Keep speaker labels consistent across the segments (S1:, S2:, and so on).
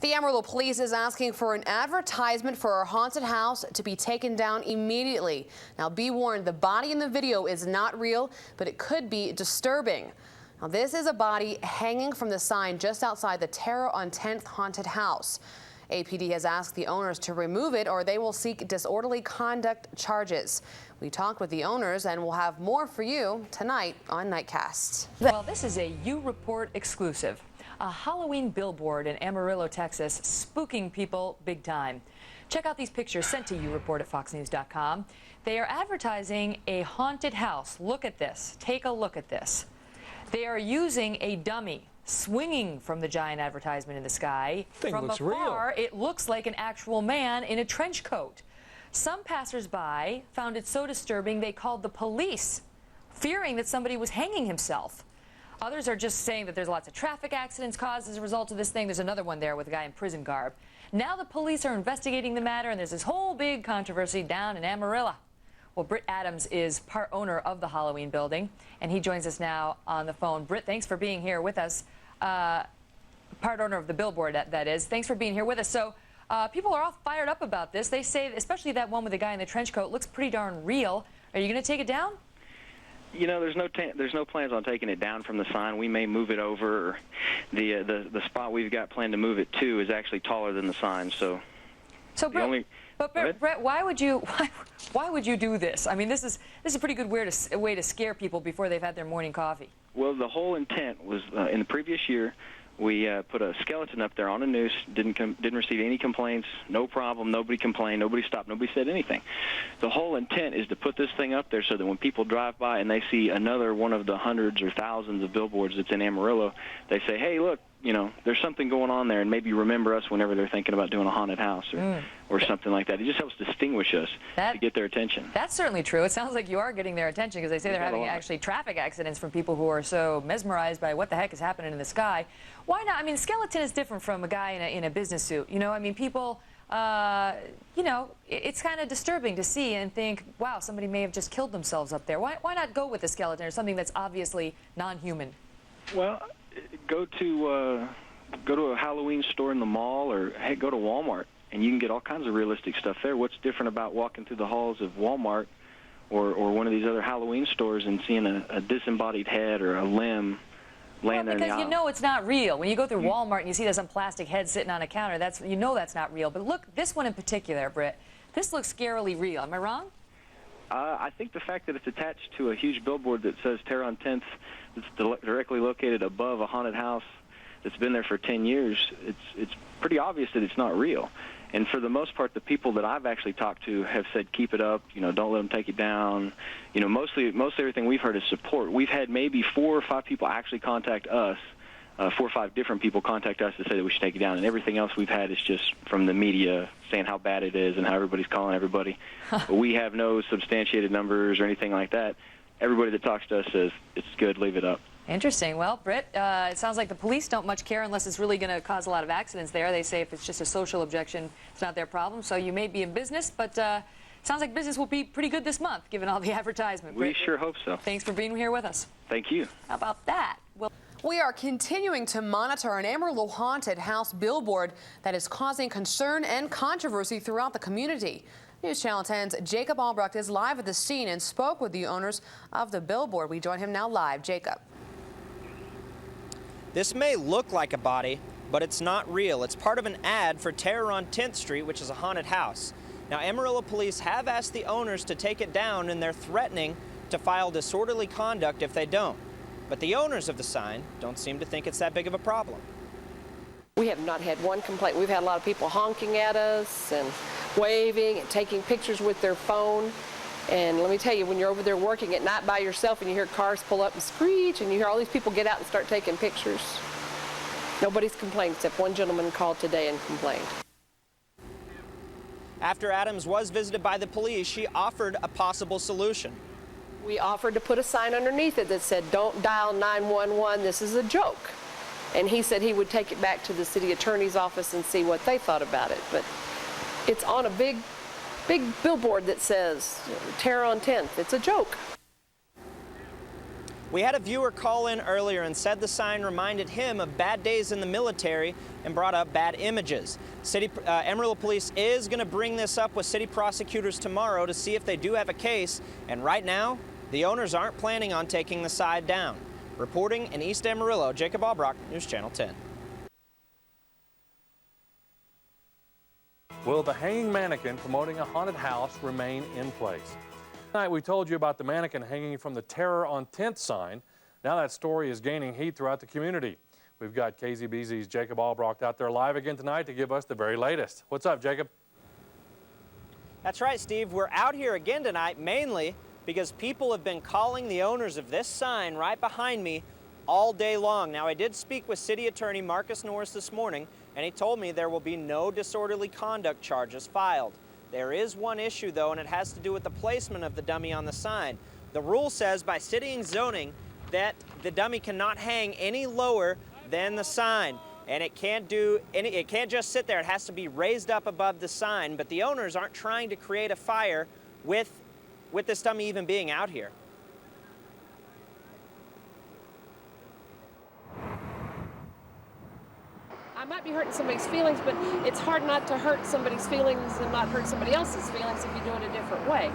S1: The Amarillo Police is asking for an advertisement for a haunted house to be taken down immediately. Now, be warned, the body in the video is not real, but it could be disturbing. Now, this is a body hanging from the sign just outside the Terror on 10th haunted house. APD has asked the owners to remove it or they will seek disorderly conduct charges. We talked with the owners and we'll have more for you tonight on Nightcast.
S2: Well, this is a U Report exclusive. A Halloween billboard in Amarillo, Texas, spooking people big time. Check out these pictures sent to YouReport at FoxNews.com. They are advertising a haunted house. Look at this. Take a look at this. They are using a dummy swinging from the giant advertisement in the sky. From afar, it looks like an actual man in a trench coat. Some passersby found it so disturbing they called the police, fearing that somebody was hanging himself. Others are just saying that there's lots of traffic accidents caused as a result of this thing. There's another one there with a guy in prison garb. Now the police are investigating the matter, and there's this whole big controversy down in Amarillo. Well, Britt Adams is part owner of the Halloween building, and he joins us now on the phone. Britt, thanks for being here with us. Part owner of the billboard, that is. Thanks for being here with us. So people are all fired up about this. They say, especially that one with the guy in the trench coat, looks pretty darn real. Are you going to take it down?
S3: You know, there's no plans on taking it down from the sign. We may move it over. The spot we've got planned to move it to is actually taller than the sign. So
S2: Brett, why would you do this? I mean, this is a pretty good way to scare people before they've had their morning coffee.
S3: Well, the whole intent was in the previous year. We put a skeleton up there on a noose, didn't receive any complaints, no problem, nobody complained, nobody stopped, nobody said anything. The whole intent is to put this thing up there so that when people drive by and they see another one of the hundreds or thousands of billboards that's in Amarillo, they say, hey, look, you know, there's something going on there, and maybe remember us whenever they're thinking about doing a haunted house or something like that. It just helps distinguish us to get their attention.
S2: That's certainly true. It sounds like you are getting their attention because they say they're having actually traffic accidents from people who are so mesmerized by what the heck is happening in the sky. Why not? I mean, skeleton is different from a guy in a business suit. You know, I mean, people, you know, it's kind of disturbing to see and think, wow, somebody may have just killed themselves up there. Why not go with a skeleton or something that's obviously non-human?
S3: Well, go to a Halloween store in the mall, or hey, go to Walmart, and you can get all kinds of realistic stuff there. What's different about walking through the halls of Walmart or one of these other Halloween stores and seeing a disembodied head or a limb laying there in the aisle?
S2: Because you know it's not real. When you go through Walmart and you see some plastic head sitting on a counter, you know that's not real. But look, this one in particular, Britt, this looks scarily real. Am I wrong?
S3: I think the fact that it's attached to a huge billboard that says Terror on 10th, that's directly located above a haunted house that's been there for 10 years, it's pretty obvious that it's not real. And for the most part, the people that I've actually talked to have said, keep it up, you know, don't let them take it down. You know, mostly everything we've heard is support. We've had maybe 4 or 5 people actually contact us, 4 or 5 different people contact us to say that we should take it down, and everything else we've had is just from the media saying how bad it is and how everybody's calling everybody. But we have no substantiated numbers or anything like that. Everybody that talks to us says it's good, leave it up.
S2: Interesting. Well, Britt, it sounds like the police don't much care unless it's really going to cause a lot of accidents there. They say if it's just a social objection, it's not their problem. So you may be in business, but it sounds like business will be pretty good this month, given all the advertisement.
S3: We sure hope so.
S2: Thanks for being here with us.
S3: Thank you.
S2: How about that? Well,
S1: we are continuing to monitor an Amarillo haunted house billboard that is causing concern and controversy throughout the community. News Channel 10's Jacob Albrecht is live at the scene and spoke with the owners of the billboard. We join him now live. Jacob.
S4: This may look like a body, but it's not real. It's part of an ad for Terror on 10th Street, which is a haunted house. Now, Amarillo police have asked the owners to take it down, and they're threatening to file disorderly conduct if they don't. But the owners of the sign don't seem to think it's that big of a problem.
S5: We have not had one complaint. We've had a lot of people honking at us and waving and taking pictures with their phone. And let me tell you, when you're over there working at night by yourself and you hear cars pull up and screech and you hear all these people get out and start taking pictures, nobody's complained except one gentleman called today and complained.
S4: After Adams was visited by the police, she offered a possible solution.
S5: We offered to put a sign underneath it that said, don't dial 911, this is a joke. And he said he would take it back to the city attorney's office and see what they thought about it. But it's on a big billboard that says Terror on 10th. It's a joke.
S4: We had a viewer call in earlier and said the sign reminded him of bad days in the military and brought up bad images. Amarillo Police is going to bring this up with city prosecutors tomorrow to see if they do have a case, and right now, the owners aren't planning on taking the sign down. Reporting in East Amarillo, Jacob Albrock, News Channel 10.
S6: Will the hanging mannequin promoting a haunted house remain in place? Tonight we told you about the mannequin hanging from the Terror on 10th sign. Now that story is gaining heat throughout the community. We've got KZBZ's Jacob Albrock out there live again tonight to give us the very latest. What's up, Jacob?
S4: That's right, Steve. We're out here again tonight mainly because people have been calling the owners of this sign right behind me all day long. Now, I did speak with City Attorney Marcus Norris this morning, and he told me there will be no disorderly conduct charges filed. There is one issue, though, and it has to do with the placement of the dummy on the sign. The rule says by city and zoning that the dummy cannot hang any lower than the sign, and it can't just sit there. It has to be raised up above the sign, but the owners aren't trying to create a fire with this dummy even being out here.
S5: I might be hurting somebody's feelings, but it's hard not to hurt somebody's feelings and not hurt somebody else's feelings if you do it a different way.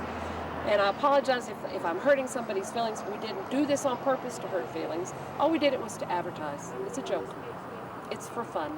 S5: And I apologize if I'm hurting somebody's feelings. We didn't do this on purpose to hurt feelings. All we did it was to advertise. It's a joke. It's for fun.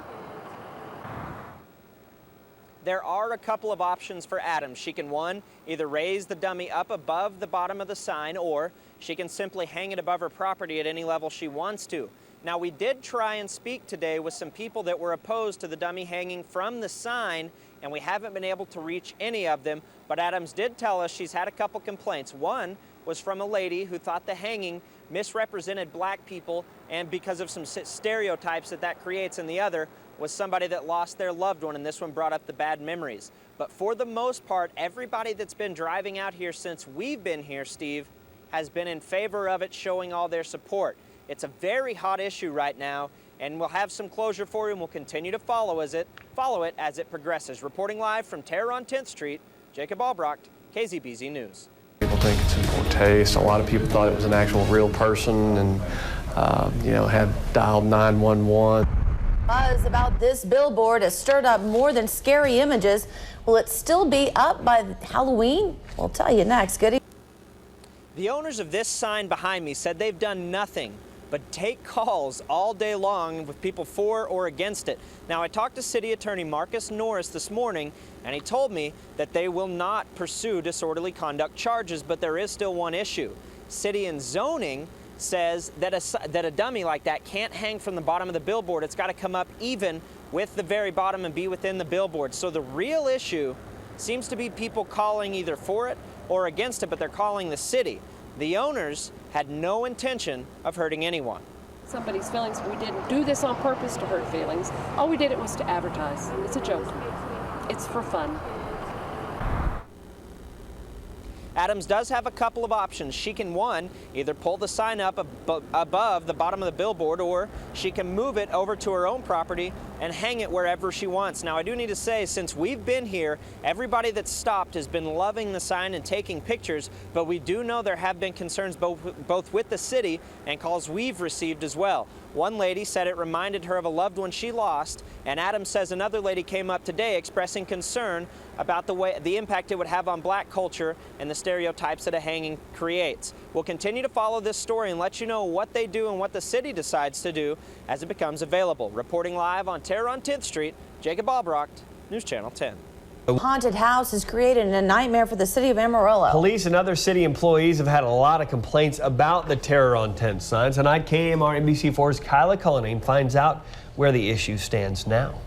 S4: There are a couple of options for Adams. She can, one, either raise the dummy up above the bottom of the sign, or she can simply hang it above her property at any level she wants to. Now, we did try and speak today with some people that were opposed to the dummy hanging from the sign, and we haven't been able to reach any of them, but Adams did tell us she's had a couple complaints. One was from a lady who thought the hanging misrepresented black people, and because of some stereotypes that creates, and the other was somebody that lost their loved one, and this one brought up the bad memories. But for the most part, everybody that's been driving out here since we've been here, Steve, has been in favor of it, showing all their support. It's a very hot issue right now, and we'll have some closure for you, and we'll continue to follow it as it progresses. Reporting live from Terror on 10th Street, Jacob Albrock, KZBZ News.
S7: People think it's in poor taste. A lot of people thought it was an actual real person and, had dialed 911.
S8: Buzz about this billboard has stirred up more than scary images. Will it still be up by Halloween? We'll tell you next. Goody.
S4: The owners of this sign behind me said they've done nothing but take calls all day long with people for or against it. Now, I talked to City Attorney Marcus Norris this morning, and he told me that they will not pursue disorderly conduct charges, but there is still one issue. City and zoning says that a dummy like that can't hang from the bottom of the billboard. It's got to come up even with the very bottom and be within the billboard. So the real issue seems to be people calling either for it or against it, but they're calling the city. The owners had no intention of hurting anyone.
S5: Somebody's feelings. We didn't do this on purpose to hurt feelings. All we did it was to advertise. It's a joke. It's for fun.
S4: Adams does have a couple of options. She can, one, either pull the sign up above the bottom of the billboard, or she can move it over to her own property and hang it wherever she wants. Now, I do need to say, since we've been here, everybody that's stopped has been loving the sign and taking pictures, but we do know there have been concerns both with the city and calls we've received as well. One lady said it reminded her of a loved one she lost, and Adams says another lady came up today expressing concern about the impact it would have on black culture and the stereotypes that a hanging creates. We'll continue to follow this story and let you know what they do and what the city decides to do as it becomes available. Reporting live on Terror on 10th Street, Jacob Albrock, News Channel 10.
S8: Haunted house has created a nightmare for the city of Amarillo.
S9: Police and other city employees have had a lot of complaints about the Terror on 10th sign. Tonight, KMR NBC4's Kyla Cullinane finds out where the issue stands now.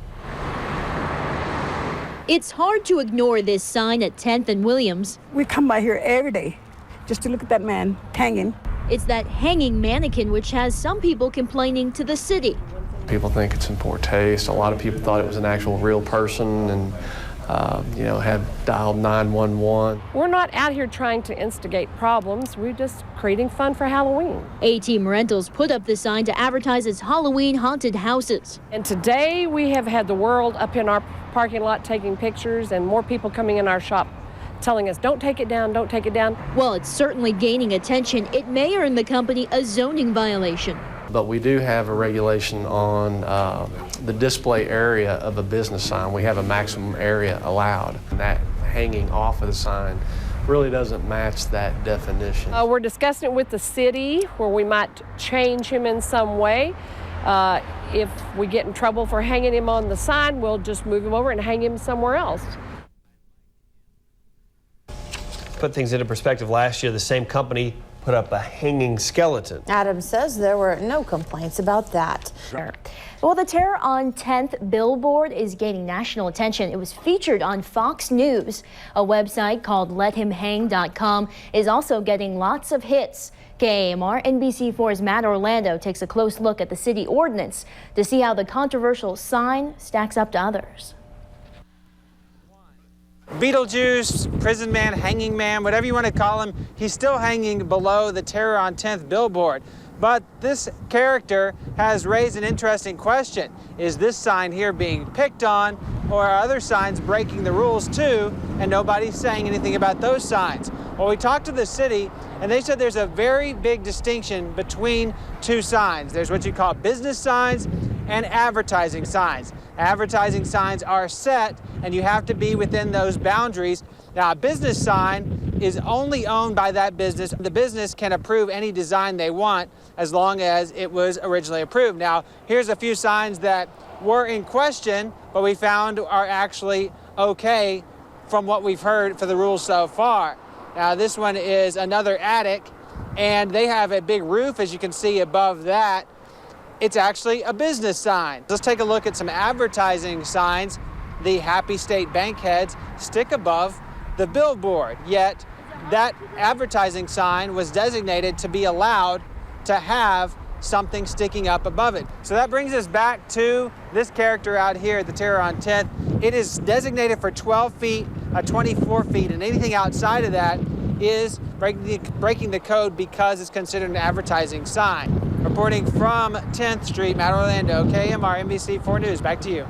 S10: It's hard to ignore this sign at 10th and Williams.
S11: We come by here every day just to look at that man hanging.
S10: It's that hanging mannequin which has some people complaining to the city.
S7: People think it's in poor taste. A lot of people thought it was an actual real person and, had dialed 911.
S5: We're not out here trying to instigate problems. We're just creating fun for Halloween.
S10: A-Team Rentals put up the sign to advertise its Halloween haunted houses.
S5: And today we have had the world up in our parking lot taking pictures and more people coming in our shop telling us, don't take it down, don't take it down.
S10: While it's certainly gaining attention, it may earn the company a zoning violation.
S7: But we do have a regulation on the display area of a business sign. We have a maximum area allowed, and that hanging off of the sign really doesn't match that definition.
S5: We're discussing it with the city where we might change him in some way. If we get in trouble for hanging him on the sign, we'll just move him over and hang him somewhere else.
S9: Put things into perspective, last year the same company put up a hanging skeleton.
S8: Adams says there were no complaints about that.
S10: Well, the Terror on 10th billboard is gaining national attention. It was featured on Fox News. A website called LetHimHang.com is also getting lots of hits. KAMR NBC4's Matt Orlando takes a close look at the city ordinance to see how the controversial sign stacks up to others.
S12: Beetlejuice, prison man, hanging man, whatever you want to call him, he's still hanging below the Terror on 10th billboard. But this character has raised an interesting question. Is this sign here being picked on, or are other signs breaking the rules too, and nobody's saying anything about those signs? Well, we talked to the city, and they said there's a very big distinction between two signs. There's what you call business signs and advertising signs. Advertising signs are set, and you have to be within those boundaries. Now, a business sign is only owned by that business. The business can approve any design they want as long as it was originally approved. Now, here's a few signs that were in question, but we found are actually okay from what we've heard for the rules so far. Now, this one is another attic, and they have a big roof, as you can see above that. It's actually a business sign. Let's take a look at some advertising signs. The Happy State Bank heads stick above the billboard, yet that advertising sign was designated to be allowed to have something sticking up above it. So that brings us back to this character out here at the Terror on 10th. It is designated for 12 feet, 24 feet, and anything outside of that is breaking the code because it's considered an advertising sign. Reporting from 10th Street, Matt Orlando, KMR NBC4 News. Back to you.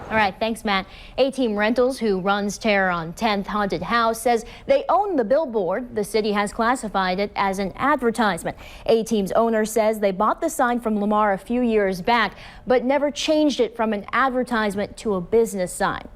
S10: All right, thanks, Matt. A-Team Rentals, who runs Terror on 10th Haunted House, says they own the billboard. The city has classified it as an advertisement. A-Team's owner says they bought the sign from Lamar a few years back, but never changed it from an advertisement to a business sign.